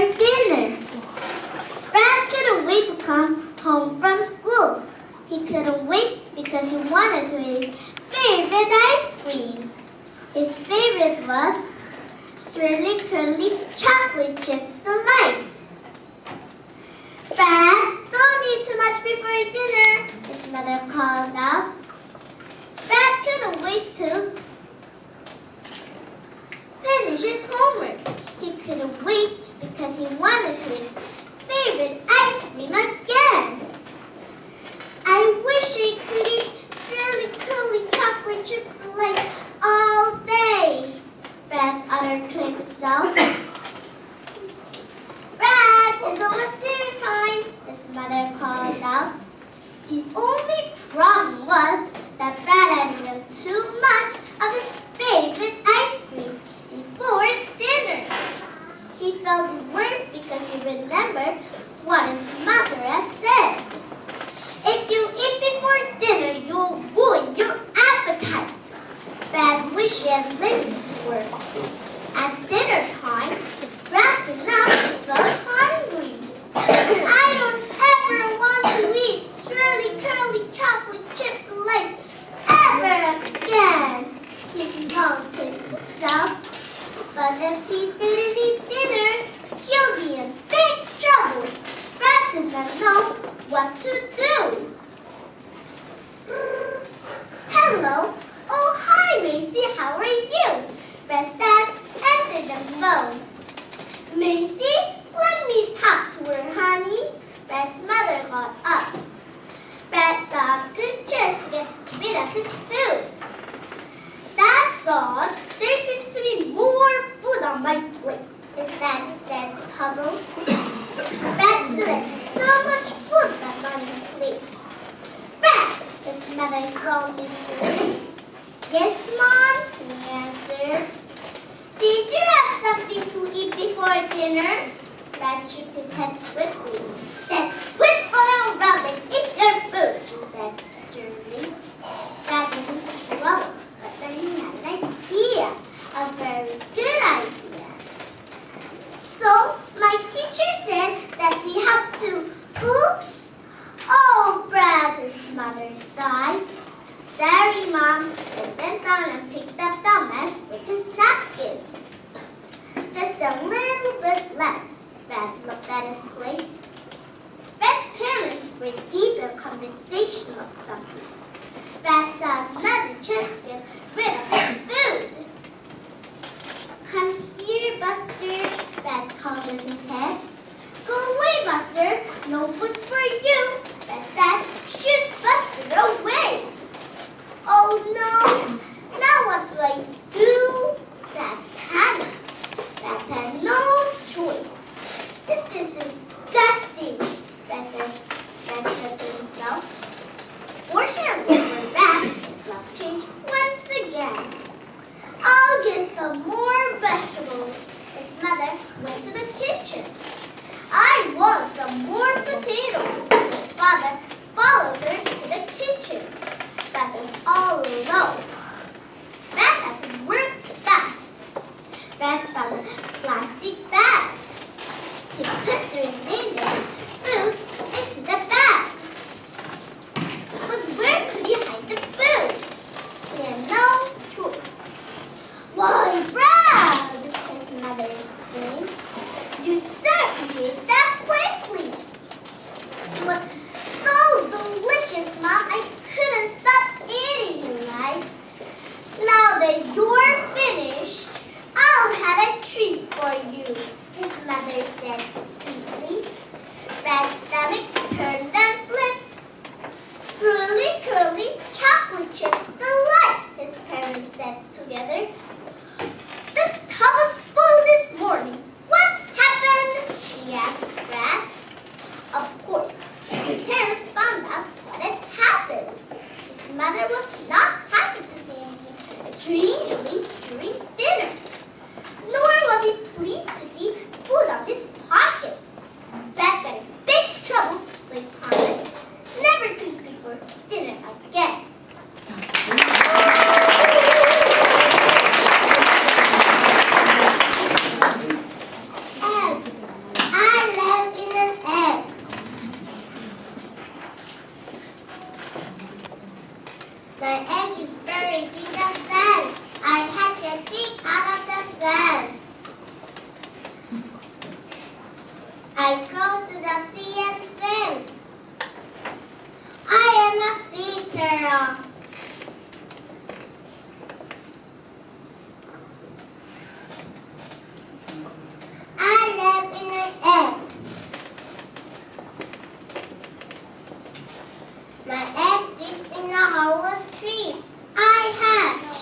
dinner. Brad couldn't wait to come home from school. He couldn't wait because he wanted to eat his favorite ice cream. His favorite was swirly curly chocolate chip delight. Brad, don't eat too much before dinner, his mother called out. Brad couldn't wait to finish his homework. He couldn't wait because he wanted to eat his favorite ice cream again. I wish I could eat swirly curly chocolate chip delight all day, Brad uttered to himself. Brad, it's almost dinner time, his mother called out. The only problem was that Brad had eaten too much of his favorite ice cream before dinner. He felt worse because he remembered what his mother had said. If you eat before dinner, you'll ruin your appetite. Brad wished he had listened to her. At dinner time, Brad did not feel hungry. I don't ever want to eat swirly curly chocolate chip delight ever again, he moaned to himself. But if he didn't eat dinner, he'll be in big trouble. Brad did not know what to do. Hello. Oh, hi, Macy. How are you? Brad's dad answered the phone. Macy, let me talk to her, honey. Brad's mother got up. Brad saw a good chance to get rid of his food. That's odd. There seems to be more food on my plate, his dad said, puzzled. Brad still had so much food left on his plate. Brad, his mother solemnly said. Yes, Mom, he answered. Did you have something to eat before dinner? Brad shook his head quickly. Then quit fooling around and eat your food, she said sternly. Brad was in trouble, but then he had an idea, a very good idea. So, my teacher said that we have to, oops. Oh, Brad, his mother sighed. Sorry, Mom. He bent down and picked up the mess with his napkin. Just a little bit left. Brad looked at his plate. Brad's parents were deep in a conversation of something. Brad saw another chance to get rid of his food. Come here, Buster, Brad called as his head. Go away, Buster. No food for you. Brad's dad shoot Buster away. Oh no! Now what do I do? Brad panicked. Brad had no choice. This is disgusting, Brad said to himself. Fortunately for Brad, his luck changed once again. I'll get some more vegetables. His mother went to the kitchen. I want some more potatoes. His father followed her to the kitchen. Brad was all alone. Brad had to work fast. Brad found a plastic bag. He put the remaining food into the bag. But where could he hide the food? He had no choice. Why, Brad, his mother exclaimed. You certainly ate that quickly. It was so delicious, Mom. I couldn't stop eating it, right? Now that you're finished, I'll have a treat for you, his mother said sweetly. Brad's stomach turned and flipped. Swirly curly chocolate chip delight, his parents said together. The tub was full this morning. What happened? She asked. I go to the sea and swim. I am a sea turtle. I live in an egg. My egg sits in a hollow tree. I hatch.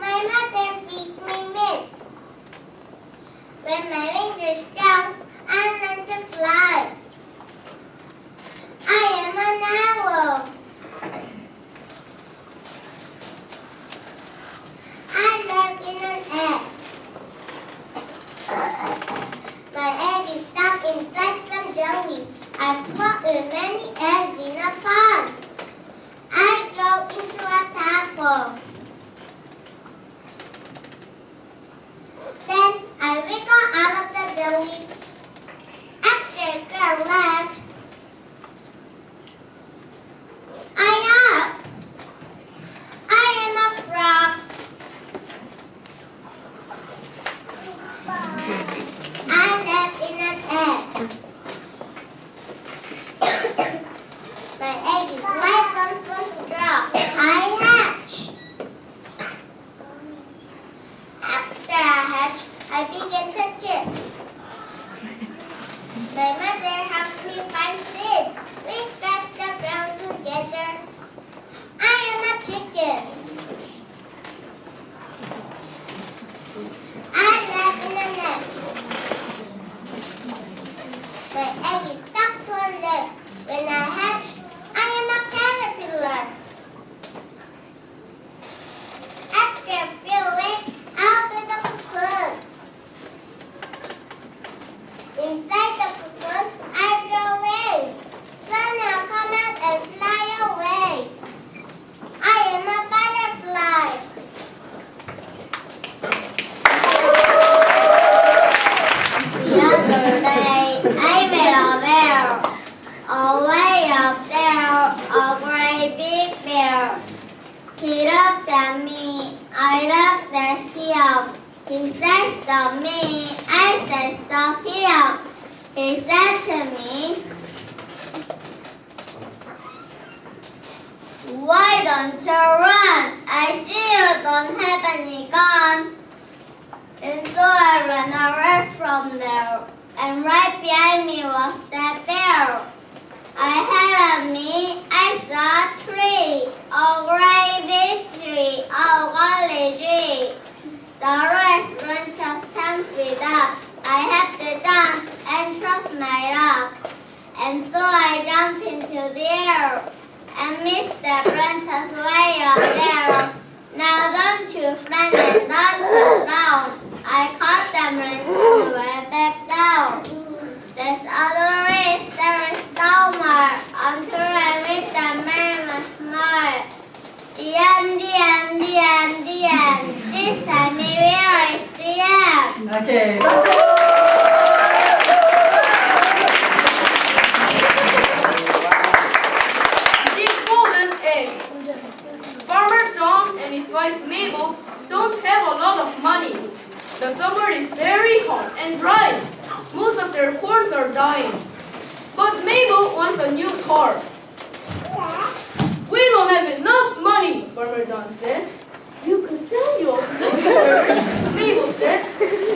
My mother feeds me meat. When my wings are strong, I learn to fly. I am an owl. I live in an egg. My egg is stuck inside some jelly. I float with many eggs in a pond. I grow into a tadpole. Then I wiggle out of the jelly. After it legs, I up. I am a frog. I live in an egg. My egg is light on some straw. I hatch. After I hatch, I begin to chip. My mother helps me find seeds. We scratch the ground together. I am a chicken. I live in a nest. My egg is stuck to a leg. When I hatch, I am a caterpillar. After a few weeks, I'll be the cocoon. Inside the cocoon, I grow wings. Soon I'll come out and fly away. I am a butterfly. The other day, I met a bear. Away up there, a great big bear. He looked at me, I looked at him. He said stop me, I said stop him. He said to me, why don't you run? I see you don't have any gun. And so I ran away from there, and right behind me was that bear. I had on me, I saw a tree, a great big tree, a golden tree. The restaurant just 10 feet up. I had to jump and trust my luck. And so I jumped into the air and missed the branches way up there. Now don't you frown and don't you frown. I caught them and went back down. There's other race, there is no more, until I meet the man once more. The end, the end, the end, the end. This time maybe it's the end. Okay. The golden egg. Farmer John and his wife Mabel don't have a lot of money. The summer is very hot and dry. Most of their corns are dying. But Mabel wants a new car. We don't have enough money, Farmer John says. You could sell your tractor, Mabel says.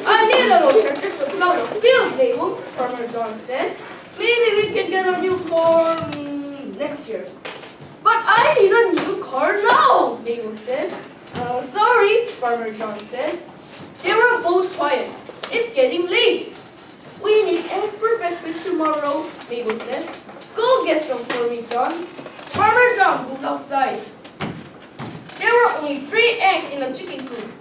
I need a little tractor to plow the field, Mabel, Farmer John says. Maybe we can get a new car next year. But I need a new car now, Mabel says. Sorry, Farmer John says. They were both quiet. It's getting late. We need eggs for breakfast tomorrow, Mabel says. Go get some for me, John. Farmer John moved outside. There were only 3 eggs in the chicken coop.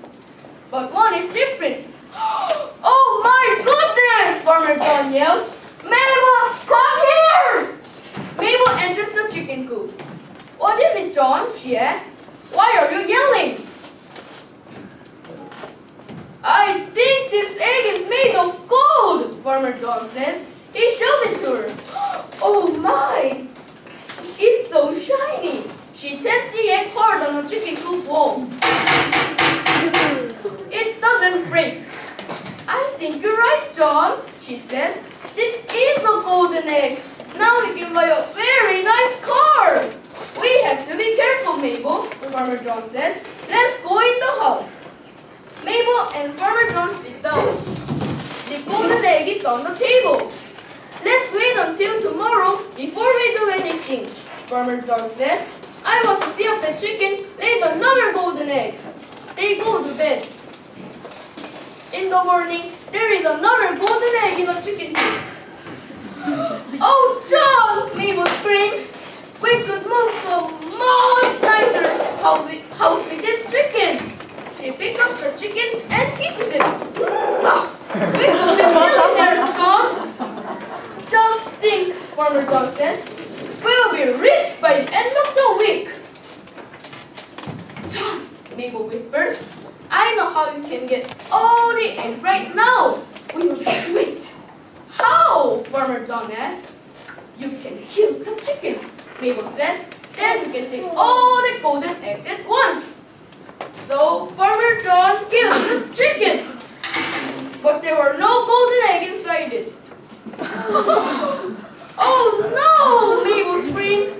But one is different. Oh my goodness! Farmer John yelled. Mabel, come here! Mabel enters the chicken coop. What is it, John? She asked. Why are you yelling? I think this egg is made of gold, Farmer John says. He showed it to her. Oh my! It's so shiny. She tests the egg hard on the chicken coop wall. It doesn't break. I think she says. This is the golden egg. Now we can buy a very nice car. We have to be careful, Mabel, Farmer John says. Let's go in the house. Mabel and Farmer John sit down. The golden egg is on the table. Let's wait until tomorrow before we do anything, Farmer John says. I want to see if the chicken lays another golden egg. They go to bed. In the morning, there is another golden egg in the chicken coop. Oh, John! Mabel screamed. We could move so much nicer house with this chicken. She picked up the chicken and kisses it. We could be millionaires, John. Just think, Farmer John says. We'll be rich by the end of the week. John, Mabel whispers, I know how you can get all the eggs right now. We will just wait. How? Farmer John asks. You can kill the chicken, Mabel says. Then you can take all the golden eggs at once. So Farmer John killed the chicken. But there were no golden eggs inside it. Oh no! Mabel screamed.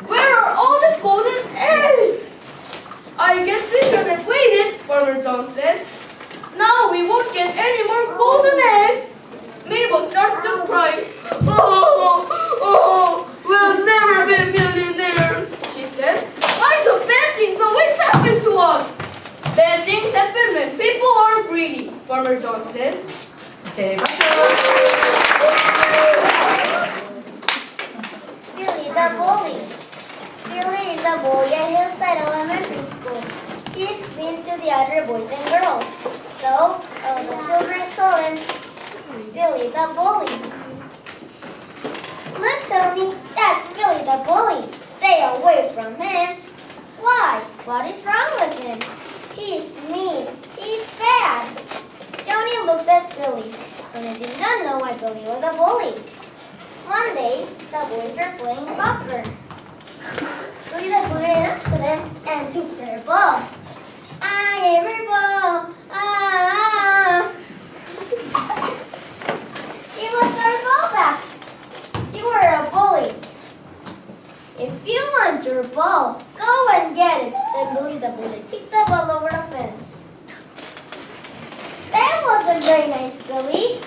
Where are all the golden eggs? I guess we should have waited, Farmer John said. Now we won't get any more golden eggs. Mabel starts to cry. Oh, we'll never be millionaires, she says. Why do bad things always happen to us? Bad things happen when people are greedy, Farmer John says. Okay, Billy the bully. Billy is a boy at Hillside Elementary School. He's mean to the other boys and girls. So, all the children call him Billy the bully. Look, Tony, that's Billy the bully. Stay away from him. Why? What is wrong with him? He's mean. He's bad. Johnny looked at Billy, and he did not know why Billy was a bully. One day, the boys were playing soccer. Billy the bully ran up to them and took their ball. I am your ball. It was our ball back. You were a bully. If you want your ball, go and get it. Then Billy the bully kicked the ball over the fence. That wasn't very nice, Billy.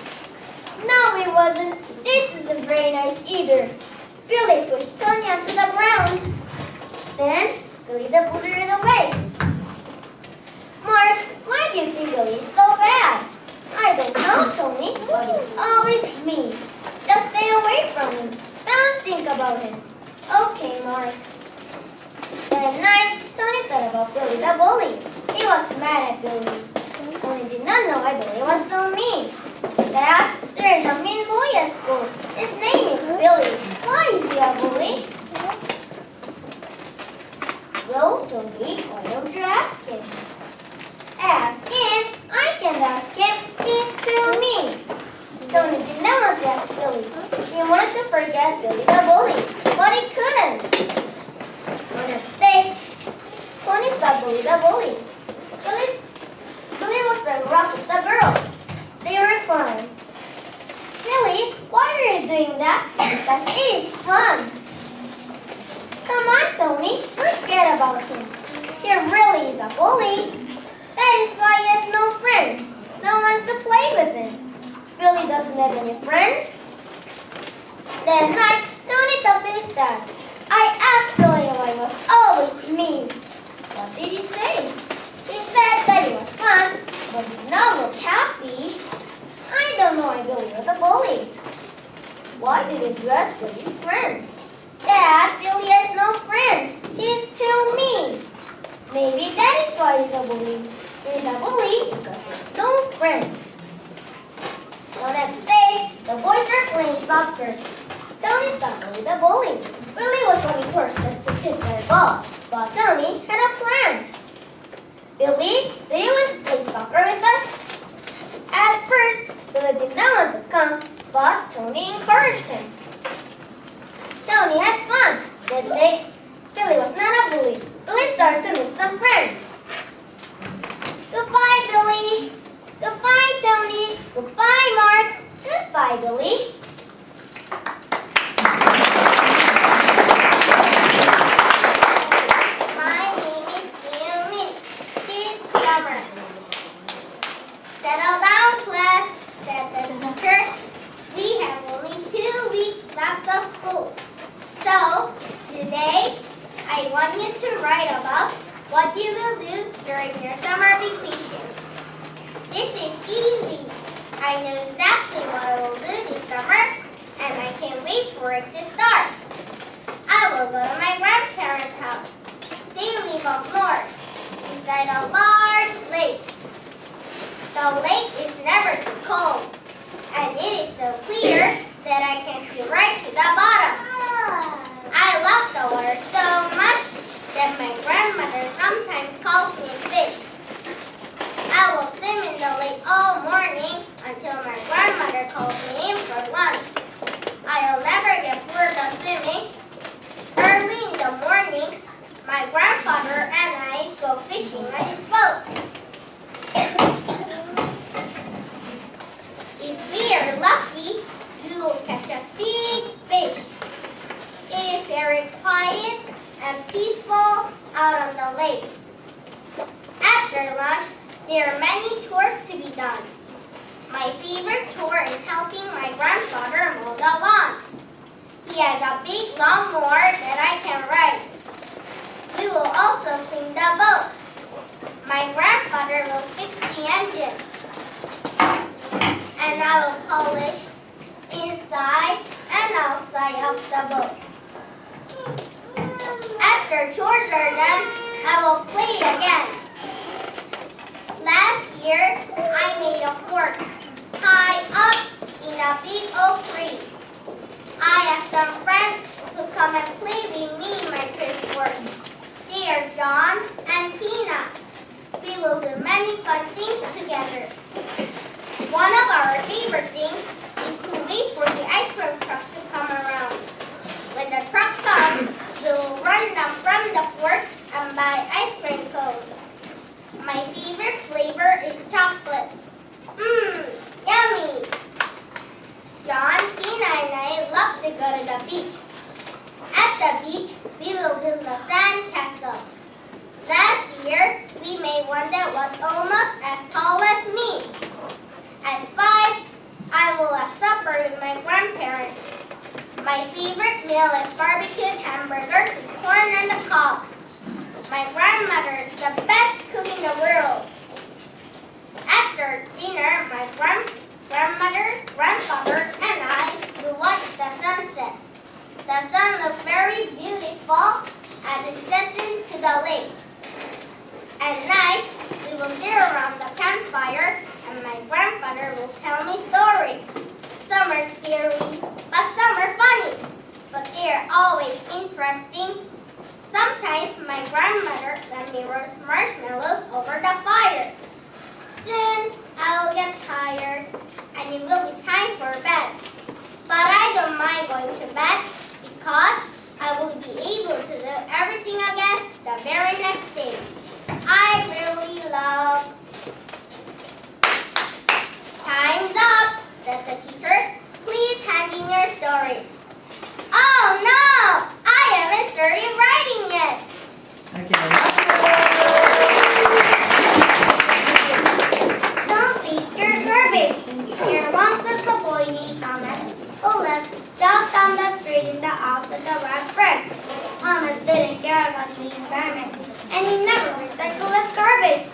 No, it wasn't. This isn't very nice either. Billy pushed Tony onto the ground. Then Billy the bully ran away. Mark, why do you think Billy is so bad? I don't know, Tony, but he's always mean. Just stay away from him. Don't think about him. Okay, Mark. That night, Tony thought about Billy the bully. He was mad at Billy. Tony did not know why Billy was so mean. Dad, there is a mean boy at school. His name is Billy. Why is he a bully? Well, Tony, why don't you ask him? Ask him? I can't ask him. He's too mean. Tony did not want to ask Billy. He wanted to forget Billy the bully, but he couldn't. The next day, Tony saw Billy the bully. Billy was playing rough with the girl. They were fun. Billy, why are you doing that? Because it is fun. Come on, Tony. Forget about him. He really is a bully. That is why he has no friends. No one to play with him. Billy doesn't have any friends. That night, Tony talked to his dad. I asked Billy why he was always mean. What did he say? He said that it was fun, but did not look happy. I don't know why Billy was a bully. Why didn't you ask Billy's friends? Dad, Billy has no friends. He's too mean. Maybe that is why he's a bully. He's a bully because he has no friends. The next day, the boys were playing soccer. Tony saw Billy the bully. Billy was running towards them to tip their ball, but Tony had a plan. Billy, do you want to play soccer with us? At first, Billy did not want to come, but Tony encouraged him. Tony had fun. That day, Billy was not a bully. Billy started to make some friends. Goodbye, Billy. Goodbye, Tony. Goodbye, Mark. Goodbye, idly. My name is Yumi. This summer. Settle down, class, said the teacher. We have only 2 weeks left of school. So, today, I want you to write about what you will do during your summer vacation. This is easy. I know exactly what I will do this summer, and I can't wait for it to start. I will go to my grandparents' house. They live up north, beside a large lake. The lake is never too cold, and it is so clear that I can see right to the bottom. I love the water so much that my grandmother sometimes calls me a fish. I will swim in the lake all morning until my grandmother calls me in for lunch. I'll never get bored of swimming. Early in the morning, my grandfather and I go fishing on his boat. If we are lucky, we will catch a big fish. It is very quiet and peaceful out on the lake. After lunch, there are many chores to be done. My favorite chore is helping my grandfather mow the lawn. He has a big lawnmower that I can ride. We will also clean the boat. My grandfather will fix the engine. And I will polish inside and outside of the boat. After chores are done, I will play again. Last year, I made a fort high up in a big oak tree. I asked some friends to come and play with me in my tree fort. They are John and Tina. We will do many fun things together. One of our favorite things is to wait for the ice cream truck to come around. When the truck comes, we will run down from the fort and buy ice cream cones. My favorite flavor is chocolate. Yummy! John, Tina, and I love to go to the beach. At the beach, we will build a sand castle. Last year, we made one that was almost as tall as me. At 5, I will have supper with my grandparents. My favorite meal is barbecued hamburger with corn on the cob. My grandmother is the best cook in the world. After dinner, my grandmother, grandfather, and I will watch the sunset. The sun looks very beautiful as it sets into the lake. At night, we will sit around the campfire and my grandfather will tell me stories. Some are scary, but some are funny. But they are always interesting. Sometimes my grandmother let me roast marshmallows over the fire. Soon, I will get tired and it will be time for bed. But I don't mind going to bed because I will be able to do everything again the very next day. I really love... Time's up, said the teacher. Please hand in your stories. Oh no! I haven't started writing yet. Don't beat your garbage. Here once was a boy named Thomas who lived just down the street in the house with the red bricks. Thomas didn't care about the environment and he never recycled his garbage.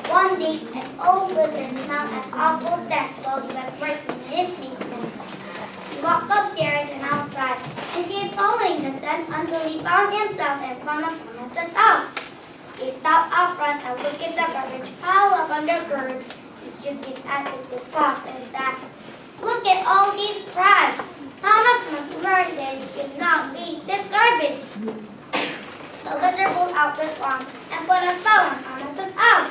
One day, an old lizard smelled an awful stench while he was working in his basement. He walked upstairs and outside and kept following the scent until he found himself in front of Thomas's house. He stopped out front and looked at the garbage piled up on the curb. He shook his head with disgust and said, "Look at all this trash. Thomas must learn that he should not waste this garbage." The lizard pulled out this wand and put a spell on Thomas's house.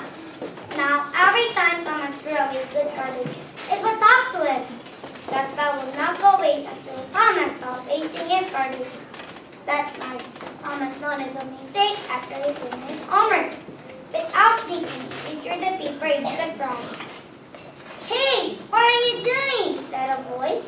Now, every time Thomas threw away good garbage, it would talk to him. The spell would not go away until Thomas stopped wasting his garbage. That night, Thomas noticed a mistake after he finished his homework. Without thinking, he threw the paper into the trash. "Hey, what are you doing?" said a voice.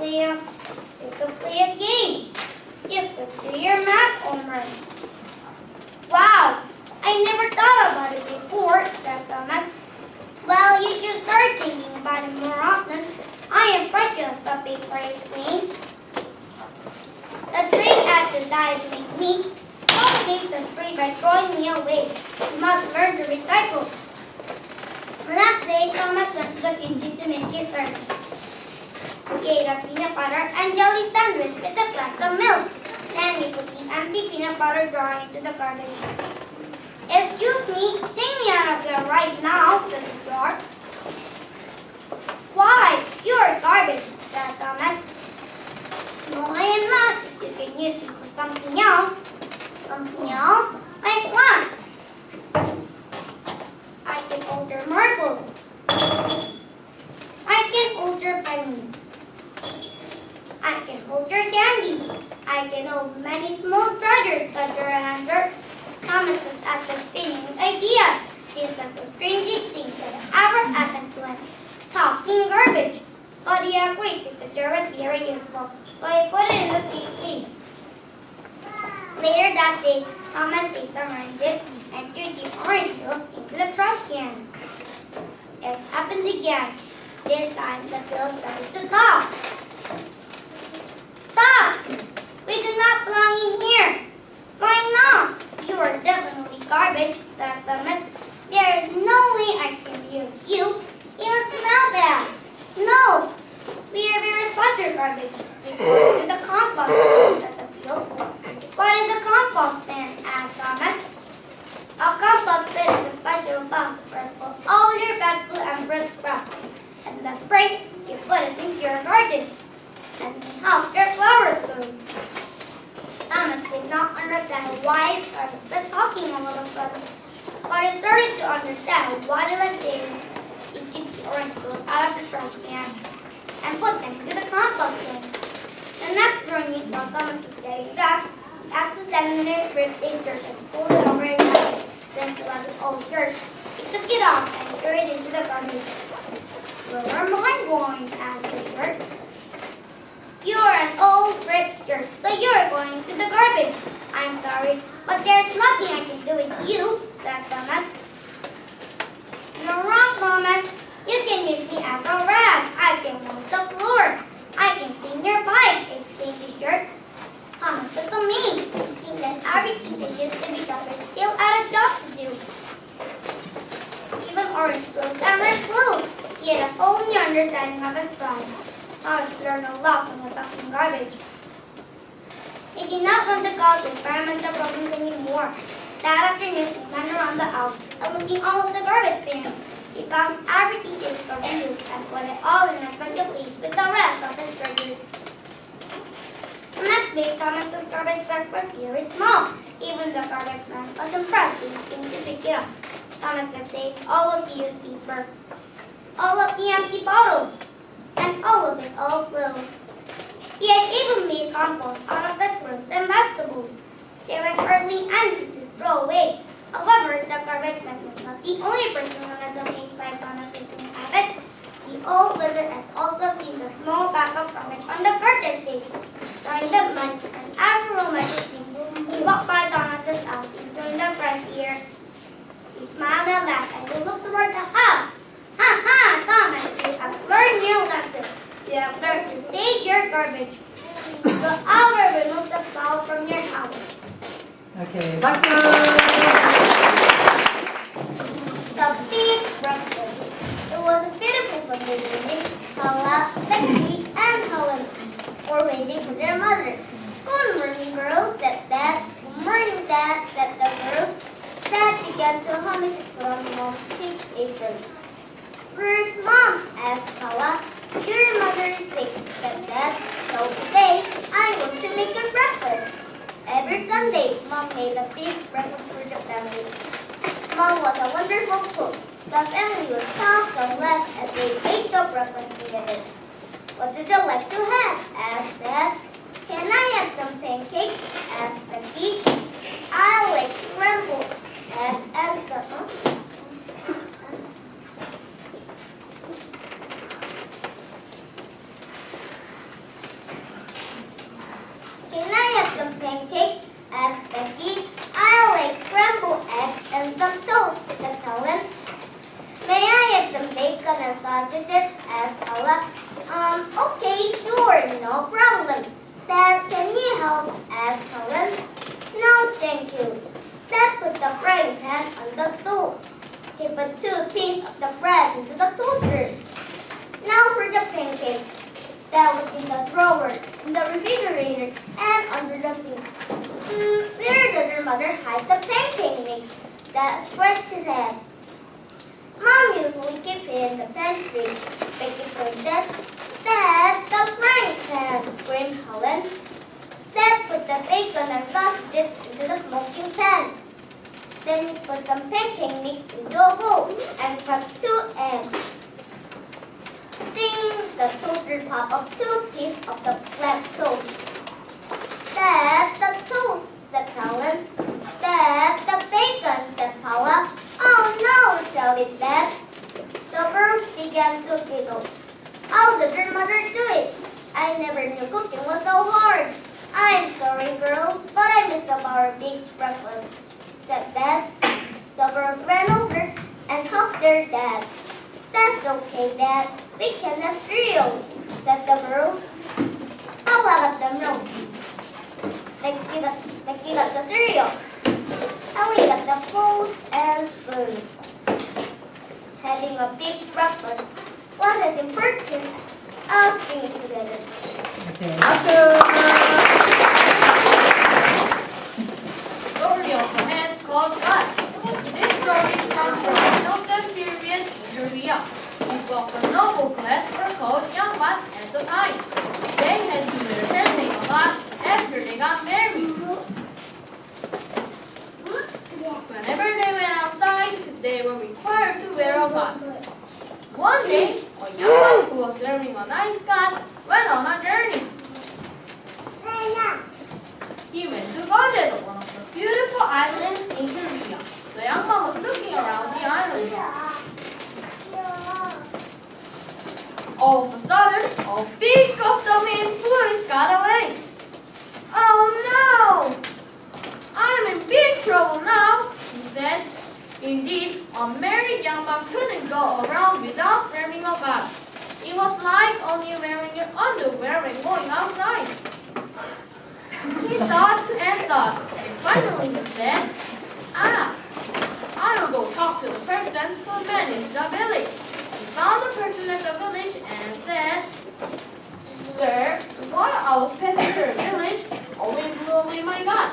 play a game. You could do your math homework. Wow, I never thought about it before, said Thomas. Well, you should start thinking about it more often. I am precious, the paper explained. The tree had to die to make me. Don't waste the tree by throwing me away. You must learn to recycle. The next day, Thomas went to the kitchen to make his breakfast. He ate a peanut butter and jelly sandwich with a glass of milk. Then he put the empty peanut butter jar into the garbage. Excuse me, take me out of here right now, said the jar. Why? You're garbage, said Thomas. No, I am not. You can use it for something else. Something else? Like what? I can hold your marbles. I can hold your pennies. I can hold your candy. I can hold many small treasures, said your answer. Thomas was at the spinning with ideas. This was the strangest thing that ever happened to him. Talking garbage. But he agreed that the jar was very useful, so he put it in the safe place. Later that day, Thomas ate some oranges and threw the orange peels into the trash can. It happened again. This time the peels started to talk. Stop! We do not belong in here. Why not? You are definitely garbage, said Thomas. There is no way I can use you. You smell bad. No, we are very special garbage. We go to the compost, said the peels. What is a compost bin? Asked Thomas. A compost bin is a special box where you put all your vegetable and fruit scraps. And in the spring, you put it into your garden. And it helps your flowers bloom. Thomas did not understand why his garbage was talking all of a sudden. But he started to understand what it was saying. He took the orange peels out of the trash can and put them into the compost bin. The next morning, while Thomas was getting dressed, he accidentally ripped a shirt and pulled it over his head. Since it was an old shirt, he took it off and threw it into the garbage. Where am I going? Asked the shirt. You're an old ripped shirt, so you're going to the garbage. I'm sorry, but there's nothing I can do with you, said Thomas. You're wrong, Thomas. You can use me as a rag. I can mop the floor. I can clean your pipe, explained the shirt. Thomas was amazed. It seemed that everything that used to be garbage still had a job to do. Even orange clothes and red clothes. He had a whole new understanding of his life. Thomas learned a lot from the talking garbage. He did not want to cause environmental problems anymore. That afternoon, he went around the house and looking all of the garbage bins. He found everything he could use and put it all in a special place with the rest of his treasures. The next day, Thomas's garbage bag was very small. Even the garbage man was impressed when he came to pick it up. Thomas had saved all of the used paper, all of the empty bottles, and all of his old clothes. He had even made compost out of his fruits and vegetables. There was hardly anything to throw away. However, the garbage man was not the only person who was amazed by Thomas's new habit. The old wizard had also seen the small bag of garbage on the birthday stage. During the month, and everyone was listening, he walked by Thomas's house, enjoying the fresh air. He smiled and laughed as he looked toward the house. Ha ha, Thomas, you have learned your lesson. You have learned to save your garbage. So I will remove the smell from your house. Okay, 박수! The big breakfast. It was a beautiful Sunday morning. Paula, Becky, and Helen were waiting for their mother. Good morning, girls, said Dad. Good morning, Dad, said the girls. Dad began to hum his Mom's pink apron. Where's Mom? asked Paula. Your mother is sick, said Dad. So today, I'm going to make her breakfast. Every Sunday, Mom made a big breakfast for the family. Mom was a wonderful cook. The family was soft and laughed as they ate the breakfast together. What would you like to have? asked Dad. Can I have some pancakes? asked Becky. I like scrambled, asked Elsa. Pastor said, asked Paula. Okay, sure, no problem. Dad, can you help? Asked Helen. No, thank you. Dad put the frying pan on the stove. He put 2 pieces of the bread into the toaster. Now for the pancakes. That was in the drawer, in the refrigerator, and under the sink. Where did your mother hide the pancake mix? Dad scratched his head. Mom usually keeps it in the pantry. Becky pointed. Dad, the frying pan, screamed Helen. Dad put the bacon and sausages into the smoking pan. Then he put some pancake mix into a bowl and cracked 2 eggs. Ding! The toaster popped up 2 pieces of the black toast. Dad, the toast, said Helen. Dad, the bacon, said Paula. Oh no, shouted Dad. The girls began to giggle. How did your mother do it? I never knew cooking was so hard. I'm sorry, girls, but I missed our big breakfast, said Dad. The girls ran over and hugged their dad. That's okay, Dad. We can have cereal, said the girls. Paula got the milk. Becky got the cereal. Ellie got the bowls and spoons. Having a big breakfast was as important as being together. Okay. Story of a man called Flash. This story comes from the Milton period in Korea. It was a noble class were called young man at the time. They had to wear heading a lot after they got married. Whenever they went outside, they were required to wear a gun. One day, a young man who was wearing a nice gun went on a journey. He went to Jeju, one of the beautiful islands in Korea. The young man was looking around the island. All of a sudden, a big custom-made police got away. Oh no! I'm in big trouble now, he said. Indeed, a married young man couldn't go around without wearing a gun. It was like only wearing your underwear when going outside. He thought and thought, and finally he said, I will go talk to the person who managed the village. He found the person at the village and said, Sir, while I was passing through a village, a wind blew away my gun.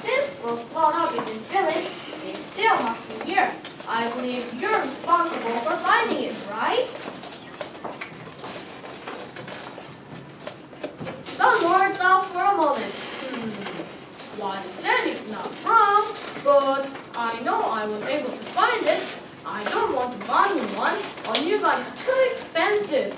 Since we're blown up in this village, it still must be here. I believe you're responsible for finding it, right? The Lord thought for a moment. What he said is not wrong, but I know I was able to find it. I don't want to buy him one. A new gun is too expensive.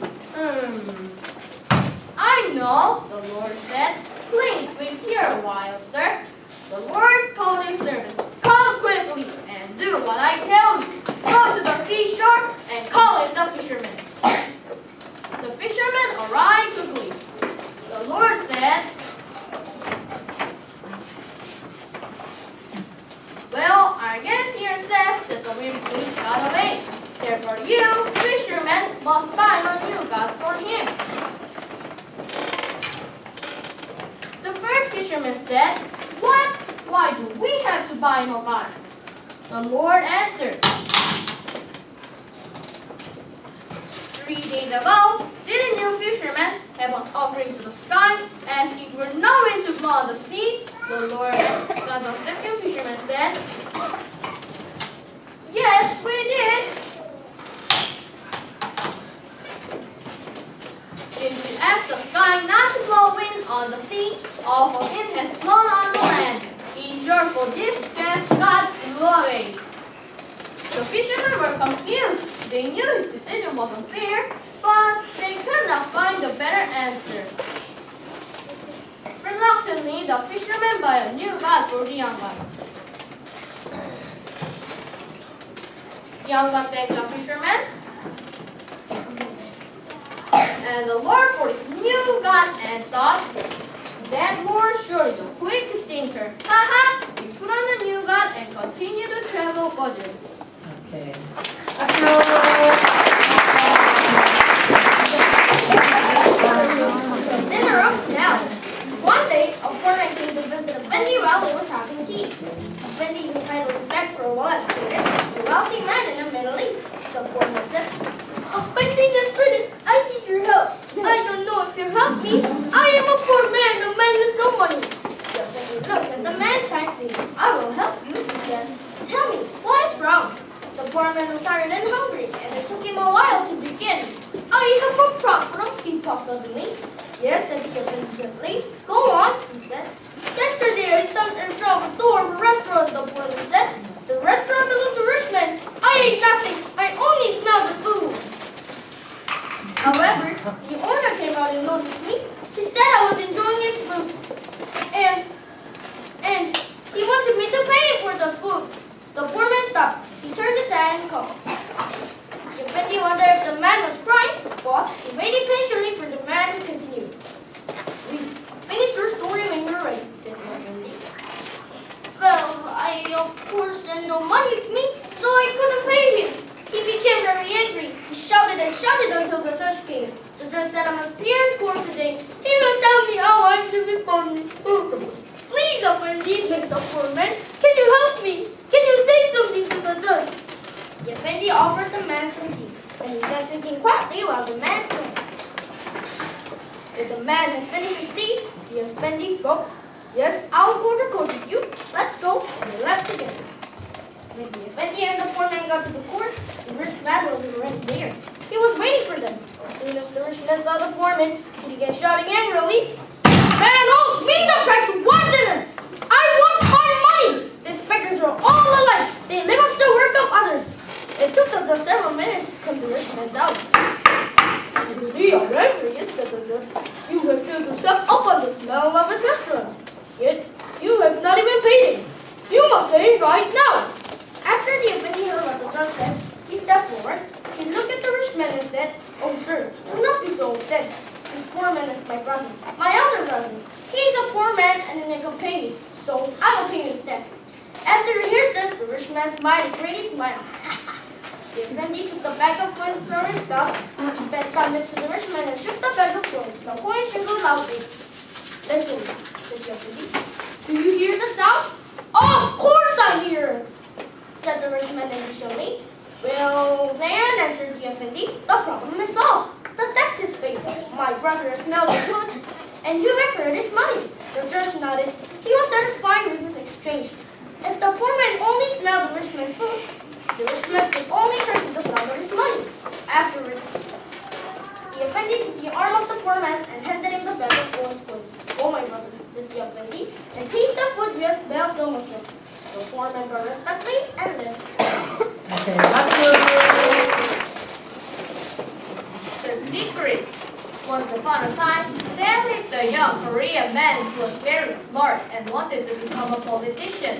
I know, the Lord said. Please wait here a while, sir. The Lord called his servant. Come quickly and do what I tell you. Go to the seashore and call in the fisherman. The fisherman arrived quickly. The Lord said, Well, our guest here says that the wind police got away. Therefore you, fisherman, must buy a new gun for him. The first fisherman said, What? Why do we have to buy him a gun? The Lord answered, 3 days ago, did a new fisherman have an offering to the sky, asking for no wind to blow on the sea? The Lord, the second fisherman said, Yes, we did. Since you asked the sky not to blow wind on the sea, all of it has blown on the land. In your for this guest God blew away. The fishermen were confused. They knew his decision was unfair, but they could not find a better answer. Reluctantly, the fishermen buy a new gun for the young one. Young one thanked the fisherman, and the Lord for his new gun and thought, that Lord surely the quick thinker. Haha! He put on the new gun and continued to travel budget. Okay. me? I am a poor man, a man with no money. The Effendi looked at the man kindly. I will help you, he said. Tell me, what is wrong? The poor man was tired and hungry, and it took him a while to begin. I have a problem, he paused suddenly. Yes, said the Effendi gently. Go on, he said. Yesterday I stopped and saw the door of a restaurant, the poor man said. The restaurant belonged to rich men. I ate nothing. I only smelled the food. However, the owner came out and noticed me. He said I was enjoying his food. And he wanted me to pay for the food. The poor man stopped. He turned aside and called. The Effendi wondered if the man was crying, but he waited patiently for the man to continue. Please finish your story when you're ready, said the Effendi. Well, I of course had no money with me, so I couldn't pay him. He became very angry. He shouted and shouted until the judge came. The judge said I must appear in court today. He will tell me how I'm to be punished. Please, Effendi, begged the poor man. Can you help me? Can you say something to the judge? The Effendi offered the man some tea, and he sat thinking quietly while the man drank. When the man had finished his tea, the Effendi spoke. Yes, I'll go to court with you. Let's go. And they left together. When the Effendi and the poor man got to the court, the rich man was already there. He was waiting for them. As soon as the rich man saw the poor man, he began shouting angrily, "Man owes me the price of one dinner! I want my money! These beggars are all alike. They live off the work of others." It took them just several minutes to come the rich man down. "You see, I'm angry," said the judge. "You have filled yourself up on the smell of his restaurant. Yet you have not even paid him. You must pay right now." After the Effendi heard what the judge said, he stepped forward. He looked at the rich man and said, "Oh, sir, do not be so upset. This poor man is my brother, my elder brother. He is a poor man and he can pay me, so I will pay you instead." After he heard this, the rich man smiled a pretty smile. The Effendi took the bag of coins from his belt. He bent down next to the rich man and shook the bag of coins. The coins jingled loudly. "Listen," said the Effendi. "Do you hear the sound?" "Of course I hear," said the rich man initially. "Well, then," answered the Effendi, "the problem is solved. The debt is paid. My brother has smelled the food, and you have heard his money." The judge nodded. He was satisfied with the exchange. If the poor man only smelled the rich man's food, the rich man could only treasure the smell of his money. Afterwards, the Effendi took the arm of the poor man and handed him the bag of coins. "Oh, my brother," said the Effendi, "and taste the food we have smelled so much of." The poor man bowed respectfully and left. Okay, 박수. The secret. Once upon a time, there lived a young Korean man who was very smart and wanted to become a politician.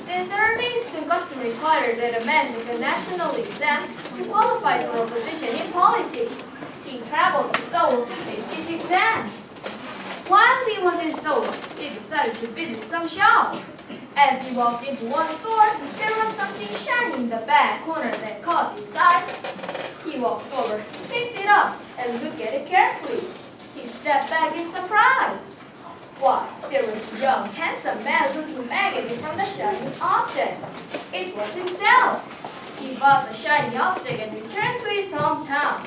Since early student custom required that a man take a national exam to qualify for a position in politics, he traveled to Seoul to take his exam. While he was in Seoul, he decided to visit some shops. As he walked into one store, there was something shiny in the back corner that caught his eyes. He walked over, picked it up, and looked at it carefully. He stepped back in surprise. Why, there was a young, handsome man looking back at him from the shiny object. It was himself. He bought the shiny object and returned to his hometown.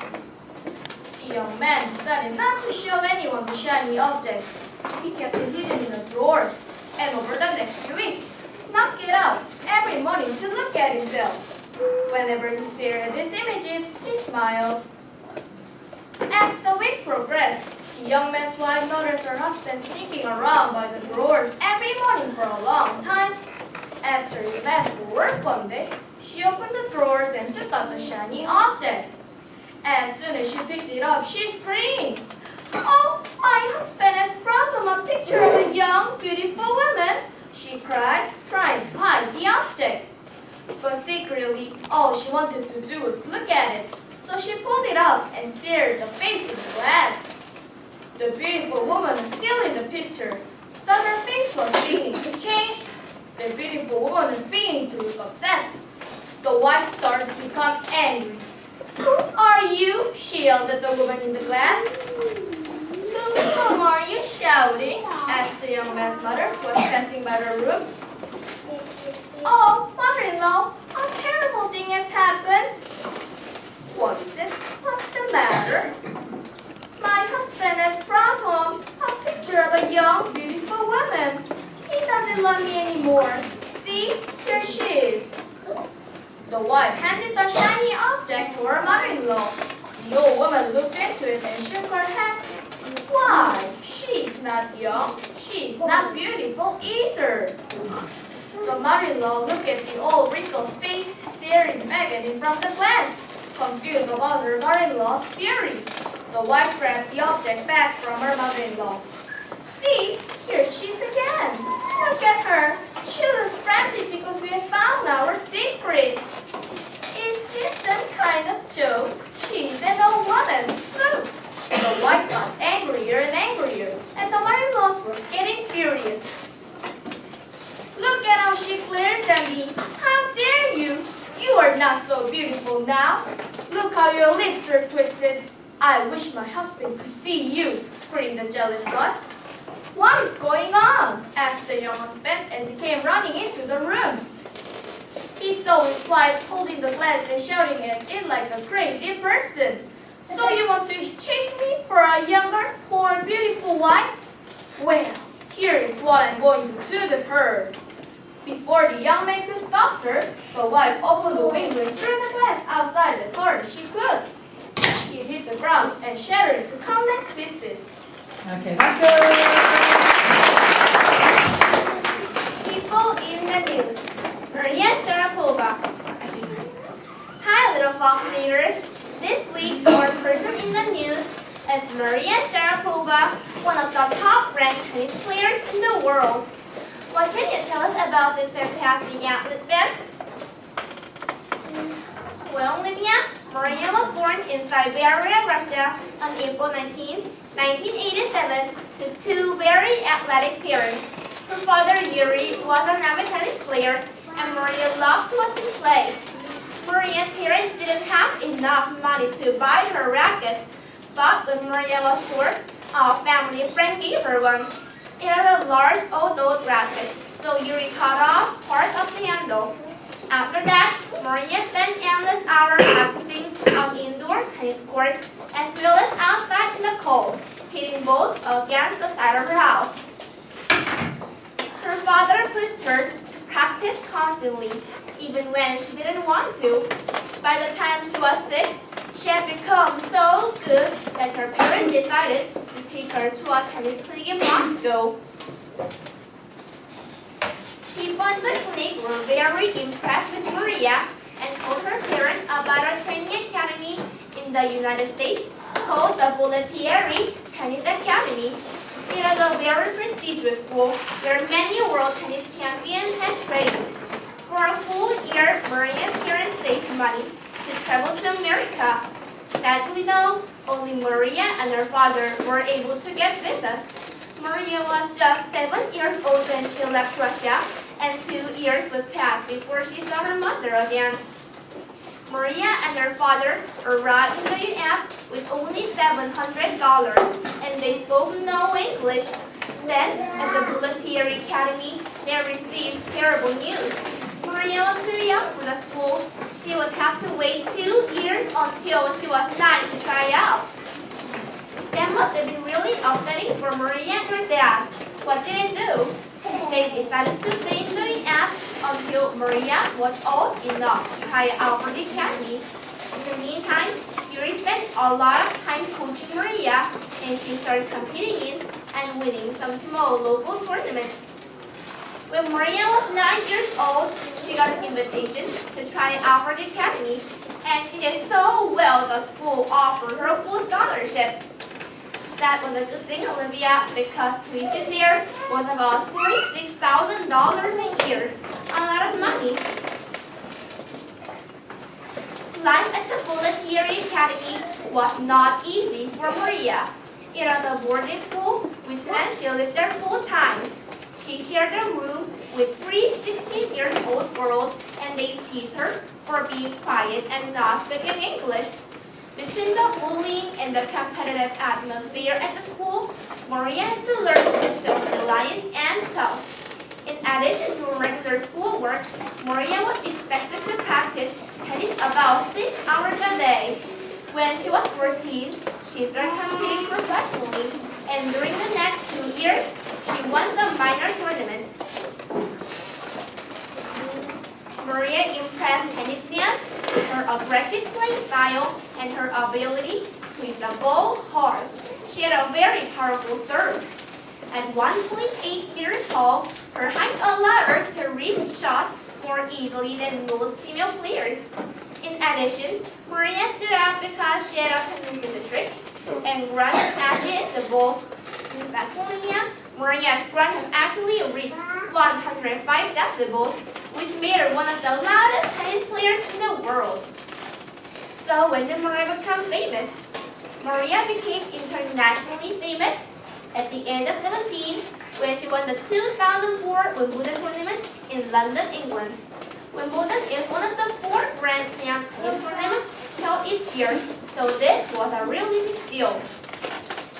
The young man decided not to show anyone the shiny object. He kept it hidden in the drawers, and over the next few weeks, snuck it out every morning to look at himself. Whenever he stared at his images, he smiled. As the week progressed, the young man's wife noticed her husband sneaking around by the drawers every morning for a long time. After he left for work one day, she opened the drawers and took out the shiny object. As soon as she picked it up, she screamed, "Oh, my husband has brought home a picture of a young, beautiful woman," she cried, trying to hide the object. But secretly, all she wanted to do was look at it, so she pulled it up and stared at the face in the glass. The beautiful woman was still in the picture, but her face was beginning to change. The beautiful woman was beginning to look upset. The wife started to become angry. "Who are you?" she yelled at the woman in the glass. "To whom are you shouting?" asked the young man's mother, who was passing by the room. "Oh, mother-in-law, a terrible thing has happened." "What is it? What's the matter?" "My husband even has brought home a picture of a young, beautiful woman. He doesn't love me anymore. See, here she is. The wife handed the shiny object to her mother-in-law. The old woman looked into it and shook her head. Why, she's not young. She's not beautiful either. The mother-in-law looked at the old wrinkled face staring back at him from the glass, confused about her mother-in-law's fury. The wife grabbed the object back from her mother-in-law. See, here she's again. Look at her. She looks frantic because we have found our secret. Is this some kind of joke? She's an old woman. Look. The wife got angrier and angrier, and the mother-in-law was getting furious. Look at how she glares at me. How dare you? You are not so beautiful now. Look how your lips are twisted. I wish my husband could see you, screamed the jealous wife. What is going on? Asked the young husband as he came running into the room. He saw his wife holding the glass and shouting at it like a crazy person. So you want to exchange me for a younger, more beautiful wife? Well, here is what I'm going to do to her. Before the young man could stop her, the wife opened the window and threw the glass outside as hard as she could. It hit the ground and shattered into countless pieces. Okay, 박수. People in the news. Maria Sharapova. Hi, little Fox readers. This week, our person in the news is Maria Sharapova, one of the top-ranked tennis players in the world. What can you tell us about this fantastic athlete, Ben? Well, Olivia, Maria was born in Siberia, Russia on April 19, 1987 to two very athletic parents. Her father, Yuri, was an avid tennis player, and Maria loved to watch him play. Maria's parents didn't have enough money to buy her racket, but when Maria was poor, a family friend gave her one. It had a large old racket, so Yuri cut off part of the handle. After that, Maria spent endless hours practicing on indoor tennis courts as well as outside in the cold, hitting balls against the side of her house. Her father pushed her to practice constantly, even when she didn't want to. By the time she was 6, she had become so good that her parents decided to take her to a tennis clinic in Moscow. People in the clinic were very impressed with Maria and told her parents about a training academy in the United States called the Bollettieri Tennis Academy. It is a very prestigious school where many world tennis champions had trained. For a full year, Maria's parents saved money to travel to America. Sadly though, only Maria and her father were able to get visas. Maria was just 7 years old when she left Russia, and 2 years would pass before she saw her mother again. Maria and her father arrived in the U.S. with only $700, and they spoke no English. Then, at the Bollettieri Academy, they received terrible news. Maria was too young for the school. She would have to wait 2 years until she was 9 to try out. That must have been really upsetting for Maria and her dad. What did they do? They decided to stay in the U.S. until Maria was old enough to try out for the academy. In the meantime, Yuri spent a lot of time coaching Maria, and she started competing in and winning some small local tournaments. When Maria was 9 years old, she got an invitation to try out for the academy, and she did so well the school offered her a full scholarship. That was a good thing, Olivia, because tuition there was about $46,000 a year. A lot of money. Life at the Bollettieri Academy was not easy for Maria. It was a boarding school, which meant she lived there full time. She shared a room with 3 16-year-old girls, and they teased her for being quiet and not speaking English. Between the bullying and the competitive atmosphere at the school, Maria had to learn to be self-reliant and tough. In addition to regular schoolwork, Maria was expected to practice tennis about 6 hours a day. When she was 14, she started competing professionally, and during the next 2 years, she won some minor tournaments. Maria impressed tennis fans with her aggressive play style and her ability to hit the ball hard. She had a very powerful serve. At 1.8 meters tall, her height allowed her to reach shots more easily than most female players. In addition, Maria stood out because she had a tennis trick and grunt as she hit the ball. In fact, Maria's grunt has actually reached 105 decibels, which made her one of the loudest tennis players in the world. So when did Maria become famous? Maria became internationally famous at the age of 17 when she won the 2004 Wimbledon tournament in London, England. Wimbledon is one of the 4 Grand Slam tennis tournaments held each year, so this was a really big deal.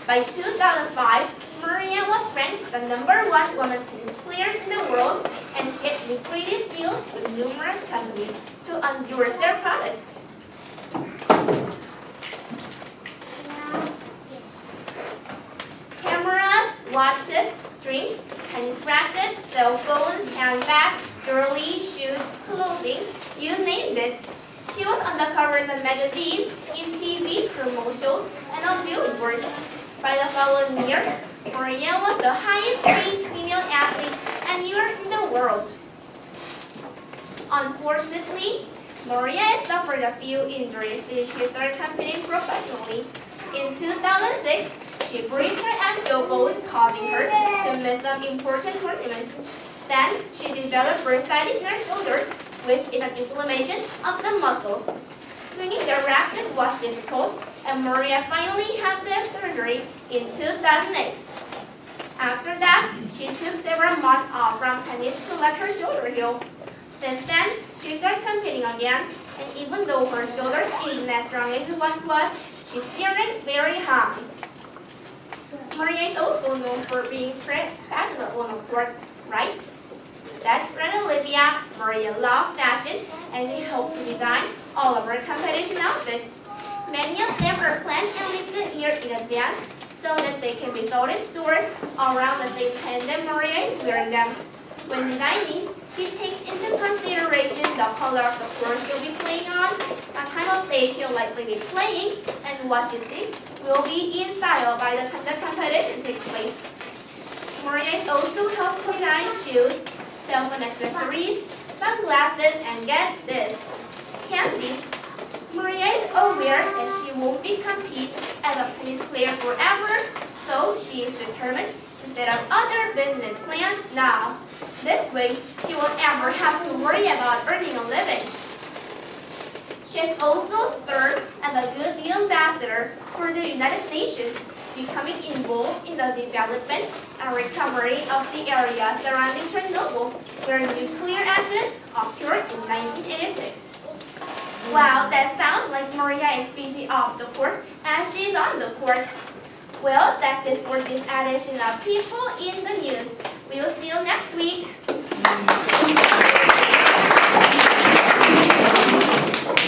By 2005, Maria was ranked the #1 woman tennis player in the world, and she had lucrative deals with numerous companies to endorse their products. Cameras, watches, drinks, tennis rackets, cell phones, handbags, jewelry, shoes, clothing, you named it. She was on the covers of magazines, in TV commercials, and on billboards. By the following year, Maria was the highest paid female athlete anywhere in the world. Unfortunately, Maria suffered a few injuries since she started competing professionally. In 2006, she bruised her ankle bone, causing her to miss some important tournaments. Then, she developed bursitis in her shoulder, which is an inflammation of the muscles. Swinging the racket was difficult, and Maria finally had to have surgery in 2008. After that, she took several months off from tennis to let her shoulder heal. Since then, she started competing again, and even though her shoulder isn't as strong as it once was, she still ranked very high. Maria is also known for being passionate on the court, right? That's friend Olivia. Maria loves fashion, and she helped to design all of her competition outfits. Many of them are planned and listed a year in advance so that they can be sold in stores around the same time that Maria is wearing them. When designing, she takes into consideration the color of the court she'll be playing on, the time of day she'll likely be playing, and what she thinks will be in style by the time the competition takes place. Maria also helps design shoes, cell phone accessories, sunglasses, and get this, candy. Maria is aware that she won't be compete as a tennis player forever, so she is determined to set up other business plans now. This way, she won't ever have to worry about earning a living. She has also served as a goodwill ambassador for the United Nations, becoming involved in the development and recovery of the area surrounding Chernobyl, where a nuclear accident occurred in 1986. Wow, that sounds like Maria is busy off the court as she is on the court. Well, that's it for this edition of People in the News. We will see you next week.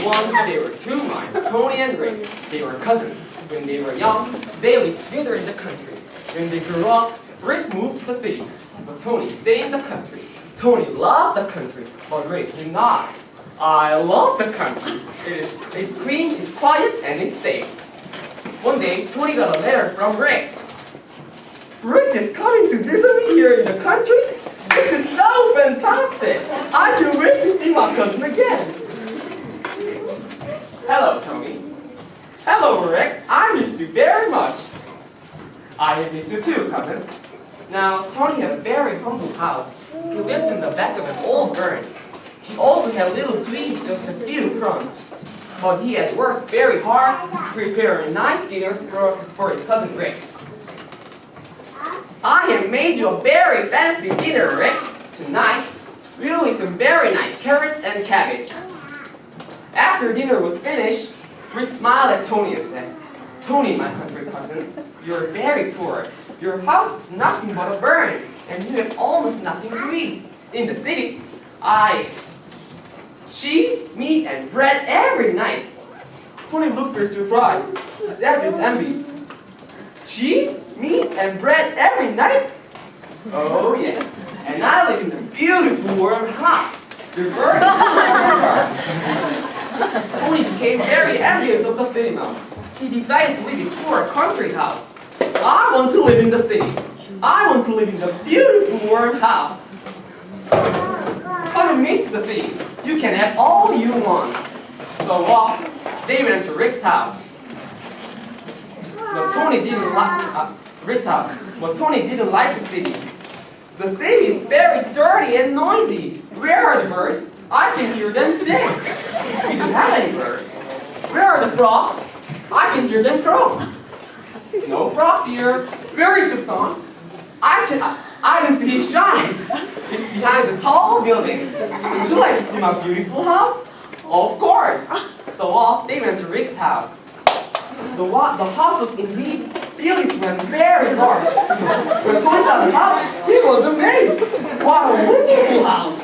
Once there were 2 mice, Tony and Rick. They were cousins. When they were young, they lived together in the country. When they grew up, Rick moved to the city, but Tony stayed in the country. Tony loved the country, but Rick did not. I love the country. It's clean, it's quiet, and it's safe. One day, Tony got a letter from Rick. Rick is coming to visit me here in the country? This is so fantastic! I can't wait to see my cousin again. Hello, Tony. Hello, Rick. I missed you very much. I have missed you too, cousin. Now, Tony had a very humble house. He lived in the back of an old barn. He also had little to eat, just a few crumbs. But he had worked very hard to prepare a nice dinner for his cousin Rick. I have made you a very fancy dinner, Rick. Tonight, we'll eat some very nice carrots and cabbage. After dinner was finished, Rick smiled at Tony and said, Tony, my country cousin, you're very poor. Your house is nothing but a barn, and you have almost nothing to eat. In the city, I eat cheese, meat, and bread every night. Tony looked very surprised. he said with envy. Cheese, meat, and bread every night? Oh yes, and I live in a beautiful warm house. Your bird is Tony became very envious of the city mouse. He decided to leave his poor country house. I want to live in the city. I want to live in the beautiful warm house. Come with me to the city. You can have all you want. So off, they went to Rick's house. But Tony didn't like Rick's house. But Tony didn't like the city. The city is very dirty and noisy. Where are the birds? I can hear them sing. We don't have any birds. Where are the frogs? I can hear them croak. No frogs here. Where is the sun? I can see it shine. It's behind the tall buildings. Would you like to see my beautiful house? Of course. So off they went to Rick's house. The house was indeed beautiful and very large. When Tony saw the house, he was amazed. What a wonderful house!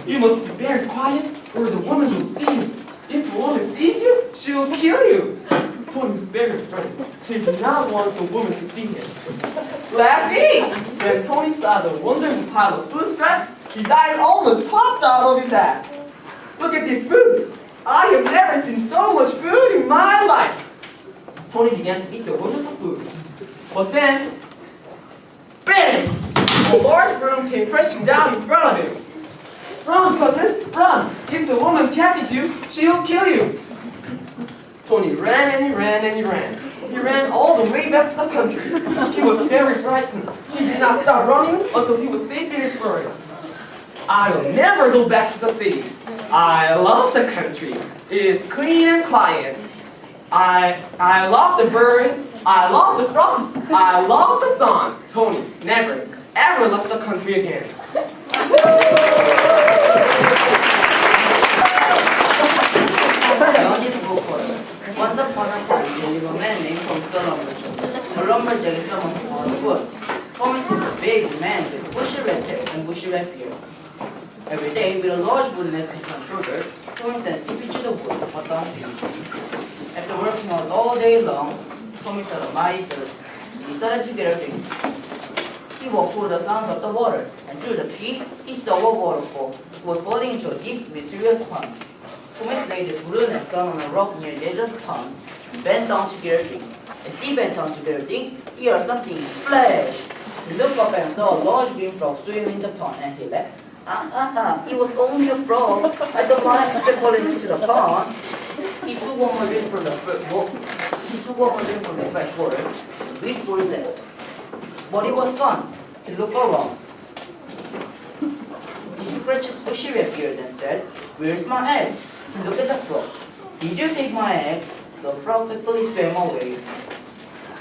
You must be very quiet, or the woman will see you. If the woman sees you, she will kill you. Tony was very afraid. He did not want the woman to see him. Let's eat! When Tony saw the wonderful pile of food scraps, his eyes almost popped out of his head. Look at this food! I have never seen so much food in my life! Tony began to eat the wonderful food. But then, bam! A large broom came crashing down in front of him. Run, cousin, run! If the woman catches you, she will kill you! Tony ran and he ran and he ran. He ran all the way back to the country. He was very frightened. He did not stop running until he was safe in his burrow. I will never go back to the city. I love the country. It is clean and quiet. I love the birds. I love the frogs. I love the sun. Tony never, ever left the country again. Once upon a time, there lived a man named Thomas the Lumberjack. A lumberjack is someone who owns wood. Thomas was a big man with bushy red hair and bushy red beard. Every day, with a large wooden axe on his shoulder, Thomas sent Tippy to the woods to cut down trees. After working out all day long, Thomas had a mighty thirst. He decided to get a drink. He walked through the sounds of the water, and through the tree, he saw a waterfall. It was falling into a deep, mysterious pond. Thomas laid his wooden axe down on a rock near the edge of the pond and bent down to get a drink. As he bent down to get a drink, he heard something splash. He looked up and saw a large green frog swimming in the pond, and he laughed. It was only a frog. I don't mind except falling into the pond. He took one more drink from the fresh water and reached for his axe. But it was gone. He looked around. He scratched his bushy red beard and said, "Where's my axe?" He looked at the frog. "Did you take my axe?" The frog quickly swam away.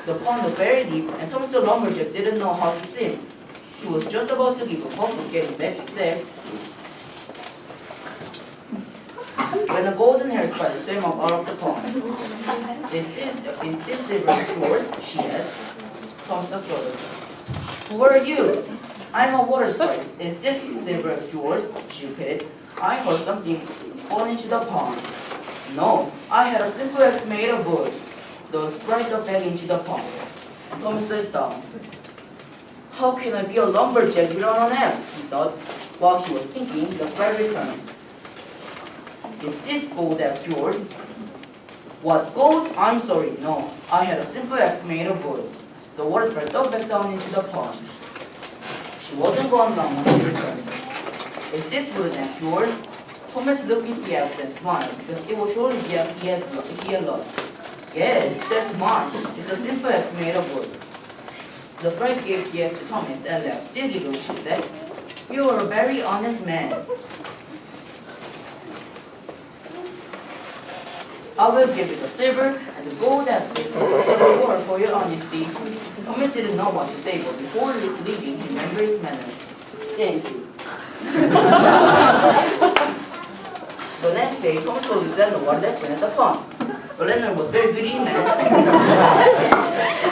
The pond was very deep, and Thomas the Lumberjack didn't know how to swim. He was just about to give a hope of getting back his axe when a golden-haired spider swam up out of the pond. Is this silver yours?" she asked. Thomas startled. "Who are you?" "I'm a water sprite." "Is this silver yours?" she repeated. "I heard something fall into the pond." "No, I had a simple axe made of wood." The sprite fell back into the pond. Thomas sat down. "How can I be a lumberjack without an axe?" he thought. While he was thinking, the sprite returned. "Is this gold axe yours?" "What, gold? I'm sorry, no. I had a simple axe made of wood." The water sprite fell back down into the pond. She wasn't gone long when she returned. "Is this wooden axe yours?" Thomas looked at the axe and smiled, because it was surely the axe he had lost. "Yes, that's mine. It's a simple axe made of wood." The sprite gave the axe to Thomas and laughed. "Still giggled," she said. "You are a very honest man. I will give you the silver and the gold axes as a reward for your honesty." Thomas didn't know what to say, but before leaving, he remembered his manner. "Thank you." The next day, Thomas told his landlord that went at the pond. The landlord was very greedy man.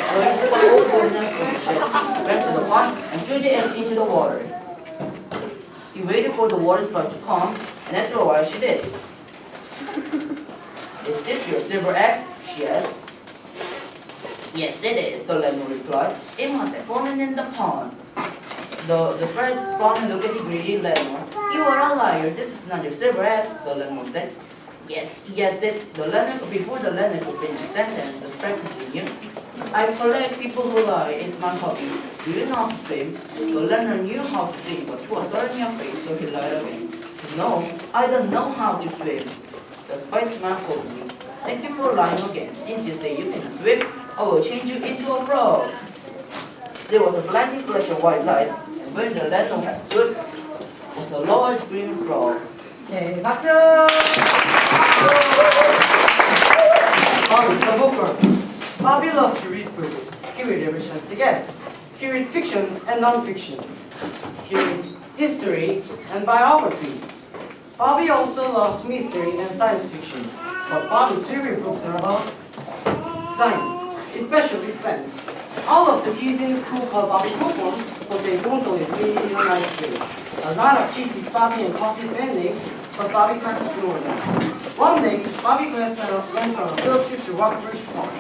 So he took an old golden axe from the shed, went to the pond, and threw the axe into the water. He waited for the water sprite to come, and after a while she did. "Is this your silver axe?" she asked. Yes, it is, the landlord replied. It must have fallen in the pond. The sprite frowned and looked at the greedy landlord. You are a liar. This is not your silver axe, the landlord said. Before the landlord could finish the sentence, the sprite continued. I collect people who lie. It's my hobby. Do you know how to swim? The landlord knew how to swim, but he was certainly afraid, so he lied again. No, I don't know how to swim. The sprite smiled coldly. Thank you for lying again. Since you say you cannot swim, I will change you into a frog. There was a blinding flash of white light, and when the landlord had stood, was a large green frog. 네, 박수! Bobby, the bookworm. Bobby loves to read books. He reads every chance he gets. He reads fiction and non-fiction. He reads history and biography. Bobby also loves mystery and science fiction. But Bobby's favorite books are about science, especially plants. All of the kids in school call Bobby bookworm, but they don't always mean it in a nice way. A lot of kids use Bobby and Coffee pen names, but Bobby tries to ignore them. One day, Bobby went on a field trip to Rockbridge Park.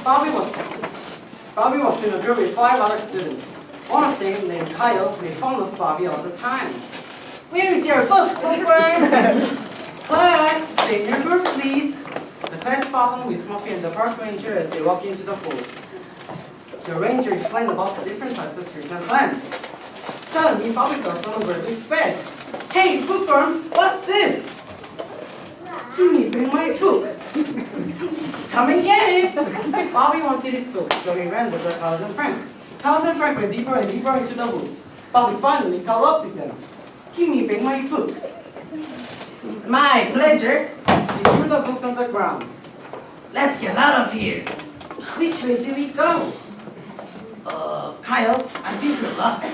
Bobby was in a group with 5 other students. One of them, named Kyle, made fun of Bobby all the time. Where is your book, bookworm? Class, stay in your group, please. The class followed Miss Muffy and the park ranger as they walked into the forest. The ranger explained about the different types of trees and plants. Suddenly, Bobby felt someone grab his bed. Hey, bookworm, what's this? Give me back my book. Come and get it. Bobby wanted his book, so he ran to Carlos and Frank. Carlos and Frank went deeper and deeper into the woods. Bobby finally caught up with them. Give me back my book. My pleasure. He threw the books on the ground. Let's get out of here. Which way do we go? Kyle, I think we're lost.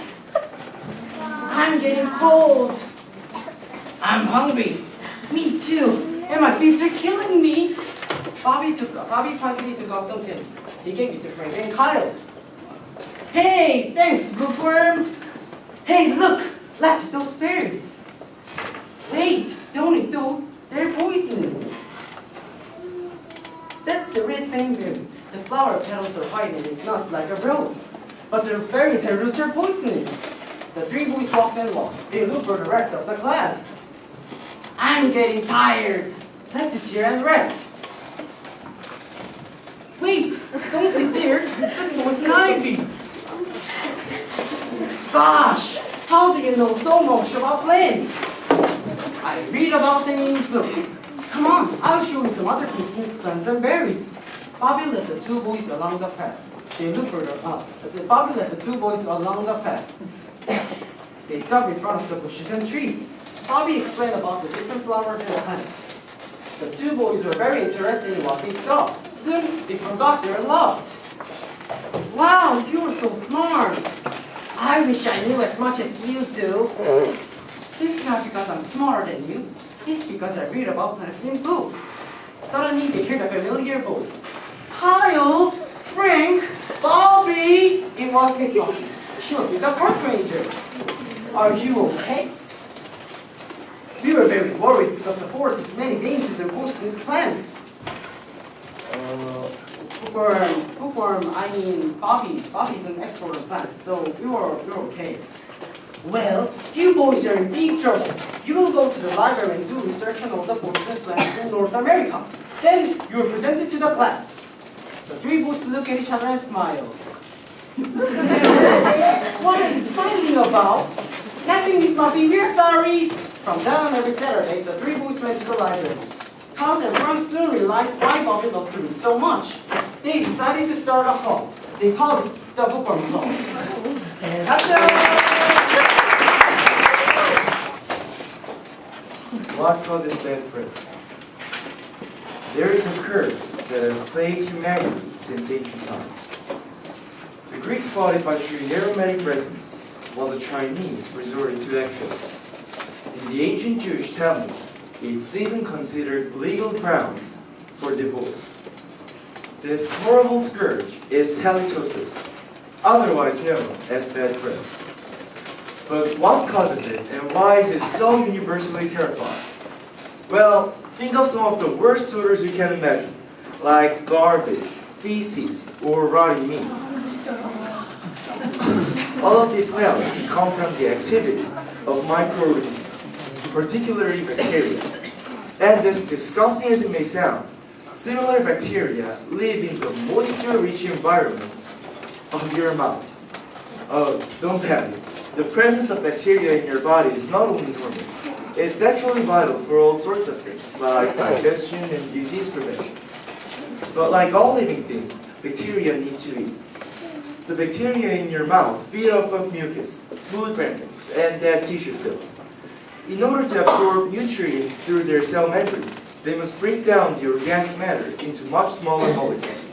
I'm getting cold. I'm hungry. Me too. And my feet are killing me. Bobby quietly took out some pins. He gave it to Frank and Kyle. Hey, thanks, bookworm. Hey, look, let's eat those berries. Wait, don't eat those. They're poisonous. That's the red fanberry. The flower petals are white and it smells like a rose. But the berries and roots are poisonous. The 3 boys walked and walked. They looked for the rest of the class. I'm getting tired. Let's sit here and rest. Wait, don't sit there. That's poison ivy. Gosh, how do you know so much about plants? I read about them in books. Come on, I'll show you some other poisonous plants and berries. Bobby led the 2 boys along the path. Bobby led the 2 boys along the path. They stopped in front of the bushes and trees. Bobby explained about the different flowers and plants. The 2 boys were very interested in what they saw. Soon, they forgot they were lost. Wow, you're so smart. I wish I knew as much as you do. It's not because I'm smarter than you. It's because I read about plants in books. Suddenly, they heard a familiar voice. Kyle, Frank, Bobby. It was Miss Muffy. She was with the park ranger. Are you okay? We were very worried because the forest has many dangers and poisonous plants. Bobby's an expert on plants, so you're okay. Well, you boys are in deep trouble. You will go to the library and do research on all the poisonous plants in North America. Then you are presented to the class. The 3 boys look at each other and smile. What are you smiling about? Nothing, Miss Muffy, we're sorry. From then on every Saturday, the 3 boys went to the library. Carl and Frank soon realized why Bobby loved to read so much. They decided to start a club. They called it the Bookworm Club. And what causes bad breath? There is a curse that has plagued humanity since ancient times. The Greeks fought it by shooting aromatic resins, while the Chinese resorted to eggshells. In the ancient Jewish Talmud, it's even considered legal grounds for divorce. This horrible scourge is halitosis, otherwise known as bad breath. But what causes it, and why is it so universally terrifying? Well, think of some of the worst odors you can imagine, like garbage, feces, or rotting meat. All of these smells come from the activity of microorganisms, particularly bacteria. And as disgusting as it may sound, similar bacteria live in the moisture-rich environment of your mouth. Oh, don't panic. The presence of bacteria in your body is not only normal, it's actually vital for all sorts of things, like digestion and disease prevention. But like all living things, bacteria need to eat. The bacteria in your mouth feed off of mucus, food granules, and dead tissue cells. In order to absorb nutrients through their cell membranes, they must break down the organic matter into much smaller molecules.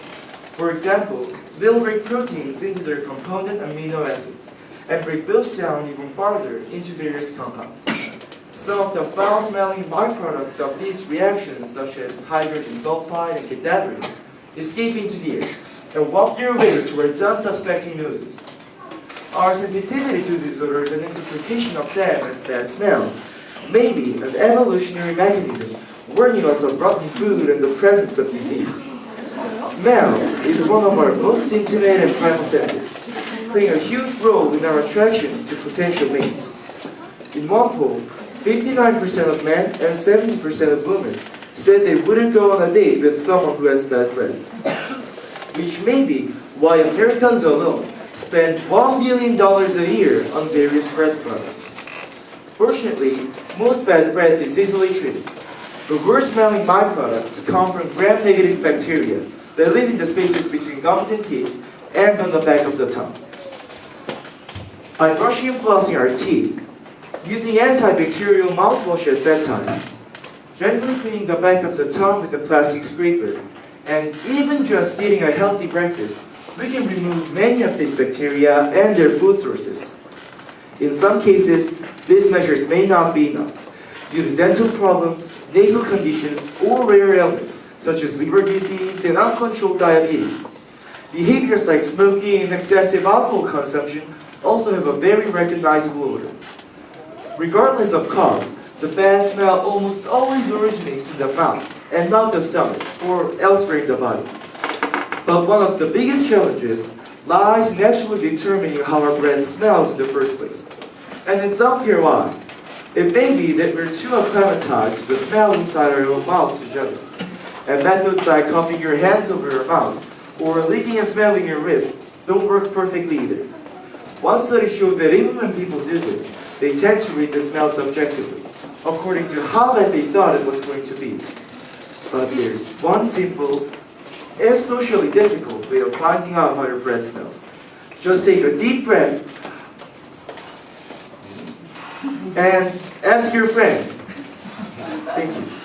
For example, they'll break proteins into their component amino acids, and break those down even farther into various compounds. Some of the foul-smelling byproducts of these reactions, such as hydrogen sulfide and cadaverine, escape into the air and walk their way towards unsuspecting noses. Our sensitivity to these odors and interpretation of them as bad smells may be an evolutionary mechanism warning us of rotten food and the presence of disease. Smell is one of our most intimate and primal senses, playing a huge role in our attraction to potential mates. In one poll, 59% of men and 70% of women said they wouldn't go on a date with someone who has bad breath, which may be why Americans alone spend $1 billion a year on various breath products. Fortunately, most bad breath is easily treated. The worst-smelling byproducts come from gram-negative bacteria that live in the spaces between gums and teeth and on the back of the tongue. By brushing and flossing our teeth, using antibacterial mouthwash at bedtime, gently cleaning the back of the tongue with a plastic scraper, and even just eating a healthy breakfast, we can remove many of these bacteria and their food sources. In some cases, these measures may not be enough due to dental problems, nasal conditions, or rare ailments such as liver disease and uncontrolled diabetes. Behaviors like smoking and excessive alcohol consumption also have a very recognizable odor. Regardless of cause, the bad smell almost always originates in the mouth and not the stomach or elsewhere in the body. But one of the biggest challenges lies in actually determining how our breath smells in the first place. And it's unclear why. It may be that we're too acclimatized to the smell inside our own mouths to judge it. And methods like cupping your hands over your mouth or licking and smelling your wrist don't work perfectly either. One study showed that even when people do this, they tend to read the smell subjectively, according to how bad they thought it was going to be. But there's one simple, if socially difficult, way of finding out how your breath smells. Just take a deep breath and ask your friend. Thank you.